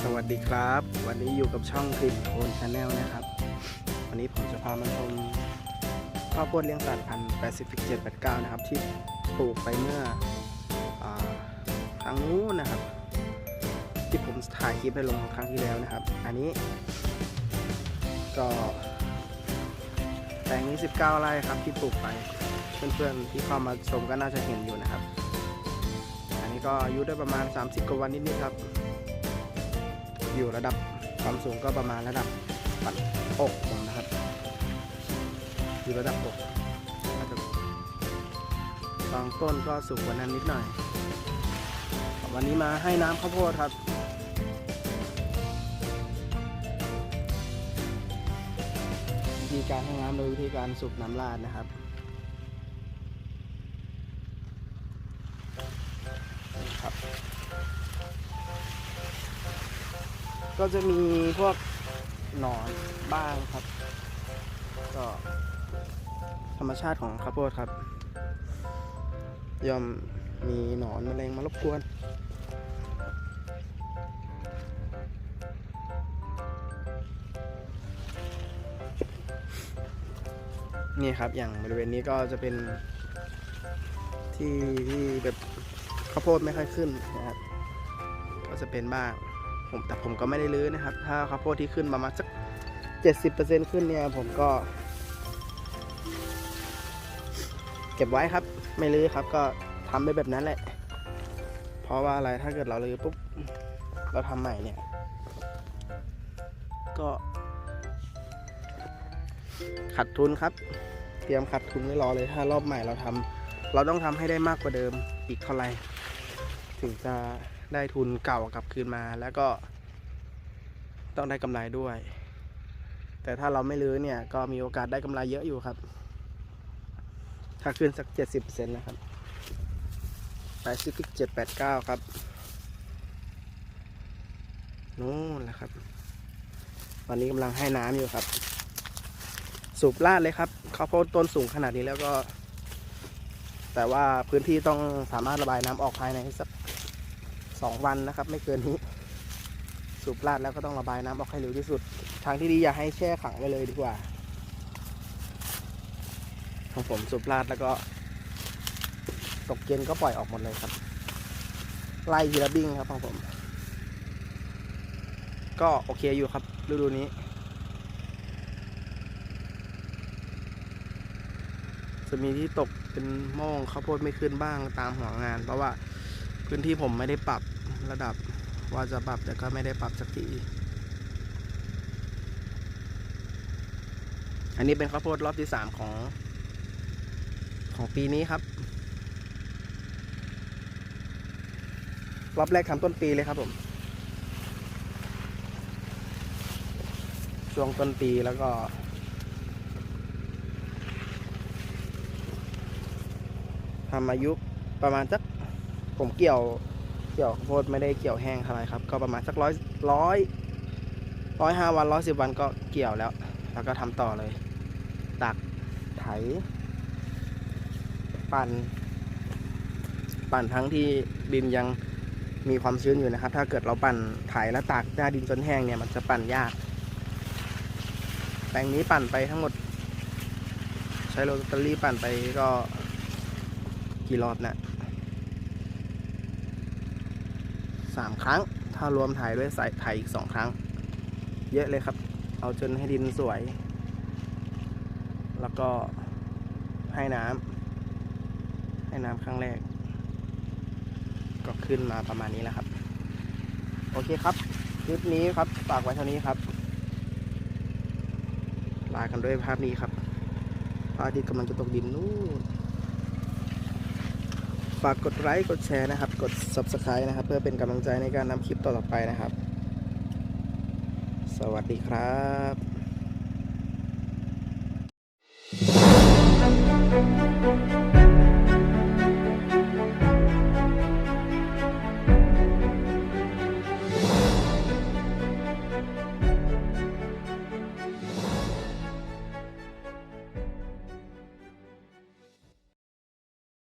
สวัสดีครับวันนี้อยู่กับช่องกลิ่นโคนชาแนลนะครับวันนี้ผมจะพามาชมข้าวโพดเลี้ยงสัตว์พันธุ์แปซิฟิก789นะครับที่ปลูกไปเมื่อครั้งนู้นนะครับที่ผมถ่ายคลิปไปลงครั้งที่แล้วนะครับอันนี้ก็แปลงนี้19ไร่ครับที่ปลูกไปเพื่อนๆที่เข้ามาชมก็น่าจะเห็นอยู่นะครับอันนี้ก็อายุได้ประมาณ30กว่าวันนิดๆครับอยู่ระดับความสูงก็ประมาณระดับอกผมนะครับอยู่ระดับอกบางต้นก็สูงกว่านั้นนิดหน่อยวันนี้มาให้น้ำข้าวโพดครับวิธีการให้น้ำโดยวิธีการสูบน้ำราดนะครับก็จะมีพวกหนอนบ้างครับก็ธรรมชาติของข้าวโพดครับย่อมมีหนอนแมลงมารบกวนนี่ครับอย่างบริเวณนี้ก็จะเป็นที่แบบข้าวโพดไม่ค่อยขึ้นนะครับก็จะเป็นบ้างแต่ผมก็ไม่ได้รื้อนะครับถ้าข้าวโพดที่ขึ้นประมาณสัก 70% ขึ้นเนี่ยผมก็เก็บไว้ครับไม่รื้อครับก็ทำไปแบบนั้นแหละเพราะว่าอะไรถ้าเกิดเรารื้อปุ๊บเราทำใหม่เนี่ยก็ขาดทุนครับเตรียมขาดทุนไว้รอเลยถ้ารอบใหม่เราต้องทำให้ได้มากกว่าเดิมอีกเท่าไหร่ถึงจะได้ทุนเก่ากลับคืนมาแล้วก็ต้องได้กำไรด้วยแต่ถ้าเราไม่รื้อเนี่ยก็มีโอกาสได้กำไรเยอะอยู่ครับถ้าขึ้นสัก 70% นะครับPacific 789ครับนู่นแหละครับตอนนี้กำลังให้น้ำอยู่ครับสูบลาดเลยครับข้าวโพดต้นสูงขนาดนี้แล้วก็แต่ว่าพื้นที่ต้องสามารถระบายน้ำออกภายในสัก2 วันนะครับไม่เกินนี้สูบลาดแล้วก็ต้องระบายน้ำออกให้เร็วที่สุดทางที่ดีอย่าให้แช่ขังไว้เลยดีกว่าของผมสูบลาดแล้วก็ตกเย็นก็ปล่อยออกหมดเลยครับไล่ทีละบิ้งครับของผมก็โอเคอยู่ครับฤดูนี้จะมีที่ตกเป็นโม่งข้าวโพดไม่ขึ้นบ้างตามหัวงานเพราะว่าพื้นที่ผมไม่ได้ปรับระดับว่าจะปรับแต่ก็ไม่ได้ปรับสักทีอันนี้เป็นข้าวโพดรอบที่3ของปีนี้ครับรอบแรกทำต้นปีเลยครับผมช่วงต้นปีแล้วก็ทำอายุประมาณสักผมเกี่ยวข้าวโพดไม่ได้เกี่ยวแห้งเท่าไหร่ครับก็ประมาณสัก105 วัน110 วันก็เกี่ยวแล้วก็ทำต่อเลยตักไถปั่นทั้งที่ดินยังมีความชื้นอยู่นะครับถ้าเกิดเราปั่นไถแล้วตากหน้าดินจนแห้งเนี่ยมันจะปั่นยากแปลงนี้ปั่นไปทั้งหมดใช้โรตารี่ปั่นไปก็กี่รอบนะ3 ครั้งถ้ารวมถ่ายด้วยสายถ่ายอีก2 ครั้งเยอะเลยครับเอาจนให้ดินสวยแล้วก็ให้น้ำครั้งแรกก็ขึ้นมาประมาณนี้แล้วครับโอเคครับคลิปนี้ครับฝากไว้เท่านี้ครับลากันด้วยภาพนี้ครับพระอาทิตย์กำลังจะตกดินนู่นฝากกดไลค์กดแชร์นะครับกด Subscribe นะครับเพื่อเป็นกำลังใจในการนำคลิปต่อๆไปนะครับสวัสดีครับ